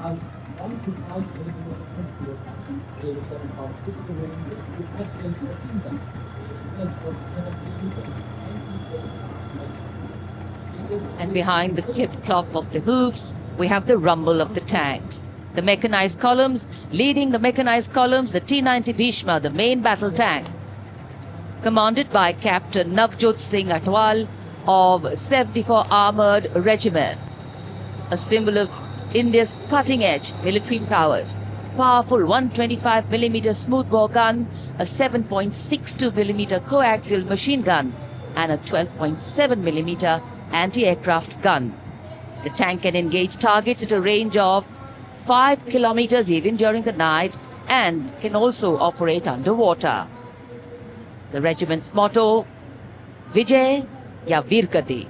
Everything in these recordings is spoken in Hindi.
And behind the clip-clop of the hoofs, we have the rumble of the tanks. The mechanized columns, leading the mechanized columns, the T-90 Bhishma, the main battle tank, commanded by Captain Navjot Singh Atwal of 74 Armoured Regiment, a symbol of India's cutting-edge military prowess. Powerful 125mm smoothbore gun, a 7.62mm coaxial machine gun, and a 12.7mm anti-aircraft gun. The tank can engage targets at a range of 5 kilometers even during the night and can also operate underwater. The regiment's motto, Vijay ya Veergati.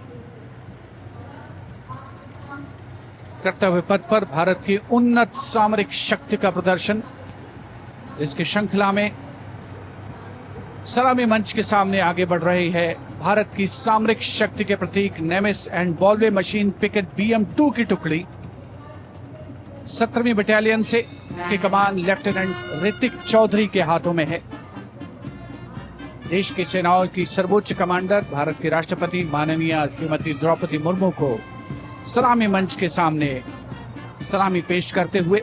कर्तव्य पथ पर भारत की उन्नत सामरिक शक्ति का प्रदर्शन। इसकी श्रृंखला में सलामी मंच के सामने आगे बढ़ रही है भारत की सामरिक शक्ति के प्रतीक नेमिस एंड बॉलवे मशीन पिकेट BM-2 की टुकड़ी। 17वीं बटालियन से इसकी कमान लेफ्टिनेंट ऋतिक चौधरी के हाथों में है। देश की सेनाओं की सर्वोच्च कमांडर भारत के राष्ट्रपति माननीय श्रीमती द्रौपदी मुर्मू को सलामी मंच के सामने सलामी पेश करते हुए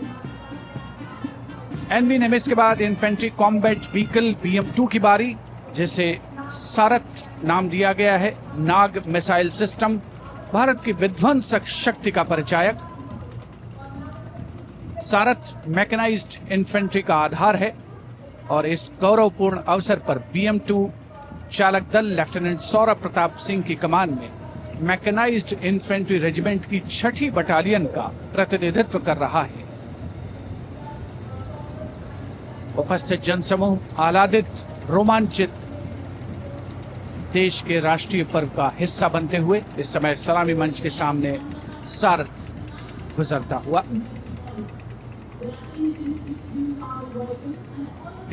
NV नेमिस के बाद इन्फेंट्री कॉम्बैट व्हीकल BM-2 की बारी, जिसे सारथ नाम दिया गया है। नाग मिसाइल सिस्टम भारत की विध्वंसक शक्ति का परिचायक। सारथ मैकेनाइज्ड इन्फेंट्री का आधार है और इस गौरवपूर्ण अवसर पर BM-2 चालक दल लेफ्टिनेंट सौरभ प्रताप सिंह की कमान में मैकेनाइज्ड इन्फेंट्री रेजिमेंट की 6ठी बटालियन का प्रतिनिधित्व कर रहा है। उपस्थित जनसमूह आह्लादित, रोमांचित, देश के राष्ट्रीय पर्व का हिस्सा बनते हुए इस समय सलामी मंच के सामने सारथ गुजरता हुआ।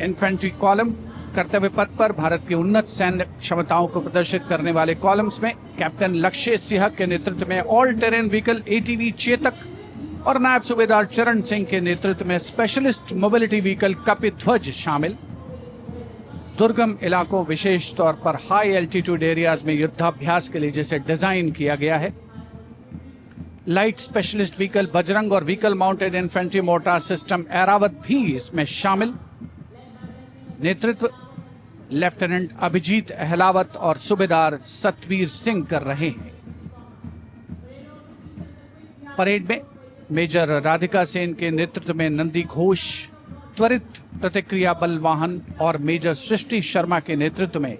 इन्फेंट्री कॉलम कर्तव्य पथ पर भारत की उन्नत सैन्य क्षमताओं को प्रदर्शित करने वाले कॉलम्स में कैप्टन लक्ष्य सिंह के नेतृत्व में all terrain vehicle ATV Chetak और नायब सूबेदार चरण सिंह के नेतृत्व में स्पेशलिस्ट मोबिलिटी व्हीकल कपिध्वज शामिल। दुर्गम इलाकों, विशेष तौर पर हाई एल्टीट्यूड एरियाज में युद्धाभ्यास के लिए जिसे डिजाइन किया गया है। लाइट स्पेशलिस्ट व्हीकल बजरंग और vehicle mounted infantry mortar system Airavat भी इसमें शामिल। नेतृत्व लेफ्टिनेंट अभिजीत अहलावत और सूबेदार सतवीर सिंह कर रहे हैं। परेड में मेजर राधिका सेन के नेतृत्व में नंदी घोष त्वरित प्रतिक्रिया बल वाहन और मेजर सृष्टि शर्मा के नेतृत्व में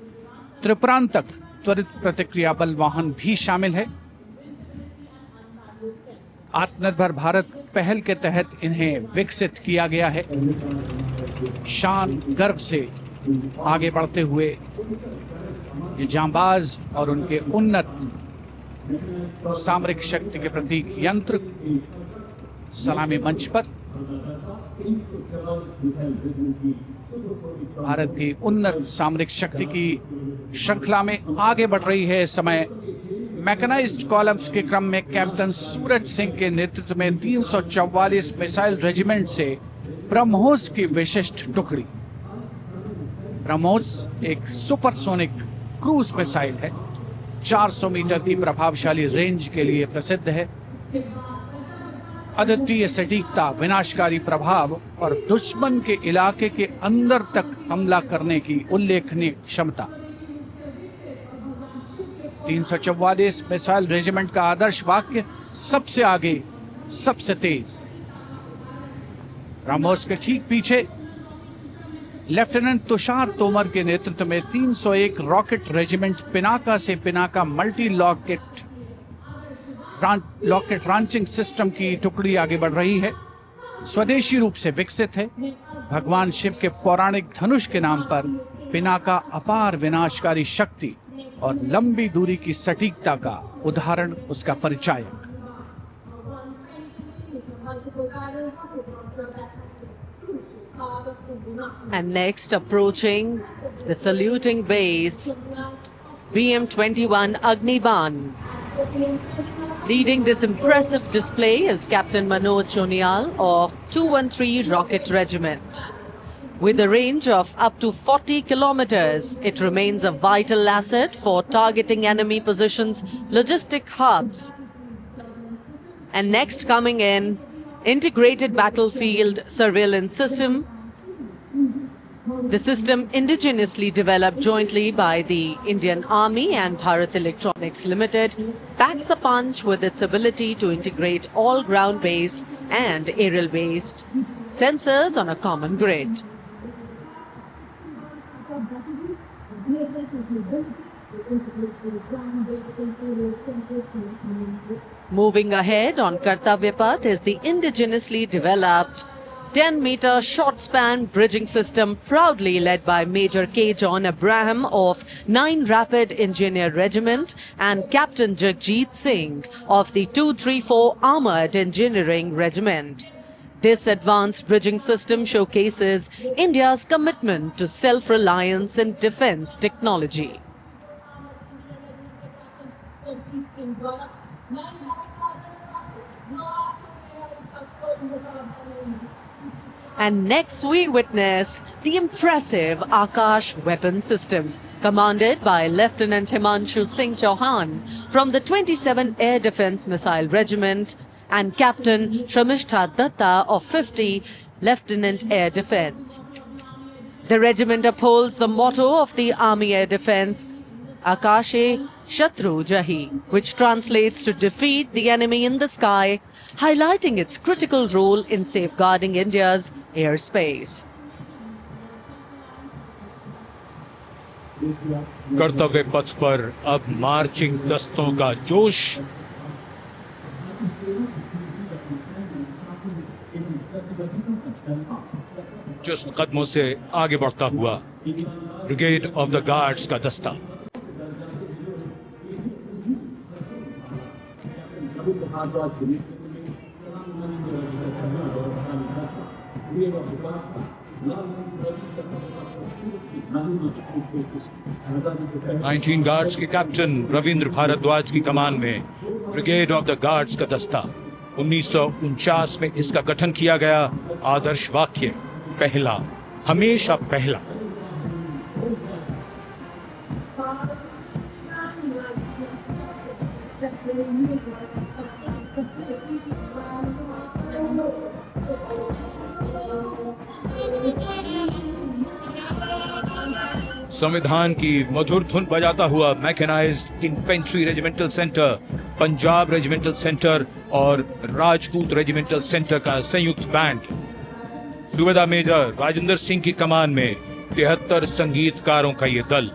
त्रिपुरांतक त्वरित प्रतिक्रिया बल वाहन भी शामिल है। आत्मनिर्भर भारत पहल के तहत इन्हें विकसित किया गया है। शान गर्व से आगे बढ़ते हुए ये जांबाज और उनके उन्नत सामरिक शक्ति के प्रतीक यंत्र सलामी मंच पर भारत की उन्नत सामरिक शक्ति की श्रृंखला में आगे बढ़ रही है। इस समय मैकेनाइज्ड कॉलम्स के क्रम में कैप्टन सूरज सिंह के नेतृत्व में 344 मिसाइल रेजिमेंट से ब्रह्मोस की विशिष्ट टुकड़ी। ब्रह्मोस एक सुपरसोनिक क्रूज मिसाइल है, 400 मीटर की प्रभावशाली रेंज के लिए प्रसिद्ध है। अद्वितीय सटीकता, विनाशकारी प्रभाव और दुश्मन के इलाके के अंदर तक हमला करने की उल्लेखनीय क्षमता। 344 मिसाइल रेजिमेंट का आदर्श वाक्य सबसे आगे, सबसे तेज। ब्रह्मोस के ठीक पीछे लेफ्टिनेंट तुषार तोमर के नेतृत्व में 301 रॉकेट रेजिमेंट पिनाका से Pinaka multi locket launching system की टुकड़ी आगे बढ़ रही है। स्वदेशी रूप से विकसित है। भगवान शिव के पौराणिक धनुष के नाम पर पिनाका अपार विनाशकारी शक्ति और लंबी दूरी की सटीकता का उदाहरण, उसका परिचायक। And next, approaching the saluting base, BM-21 Agniban. Leading this impressive display is Captain Manoj Chonial of 213 Rocket Regiment. With a range of up to 40 kilometers, it remains a vital asset for targeting enemy positions, logistic hubs. And next coming in, Integrated Battlefield Surveillance System. The system indigenously developed jointly by the Indian Army and Bharat Electronics Limited packs a punch with its ability to integrate all ground-based and aerial-based sensors on a common grid. Moving ahead on Kartavya Path is the indigenously developed 10-meter short-span bridging system proudly led by Major K. John Abraham of 9 Rapid Engineer Regiment and Captain Jagjit Singh of the 234 Armored Engineering Regiment. This advanced bridging system showcases India's commitment to self-reliance in defense technology. And next we witness the impressive Akash weapon system, commanded by Lieutenant Himanshu Singh Chauhan from the 27 Air Defence Missile Regiment and Captain Shramishta Datta of 50 Lieutenant Air Defence. The regiment upholds the motto of the Army Air Defence, Akashe Shatru Jahi, which translates to defeat the enemy in the sky, highlighting its critical role in safeguarding India's airspace. कर्तव्य पथ पर अब मार्चिंग दस्तों का जोश। चुस्त कदमों से आगे बढ़ता हुआ ब्रिगेड ऑफ द गार्ड्स का दस्ता। नाइनटीन गार्ड्स के कैप्टन रविंद्र भारद्वाज की कमान में ब्रिगेड ऑफ द गार्ड्स का दस्ता। 1949 में इसका गठन किया गया। आदर्श वाक्य, पहला हमेशा पहला। संविधान की मधुर धुन बजाता हुआ mechanised infantry regimental centre, Punjab regimental centre और राजपूत रेजिमेंटल सेंटर का संयुक्त बैंड। सूबेदार मेजर राजेंद्र सिंह की कमान में 73 संगीतकारों का ये दल।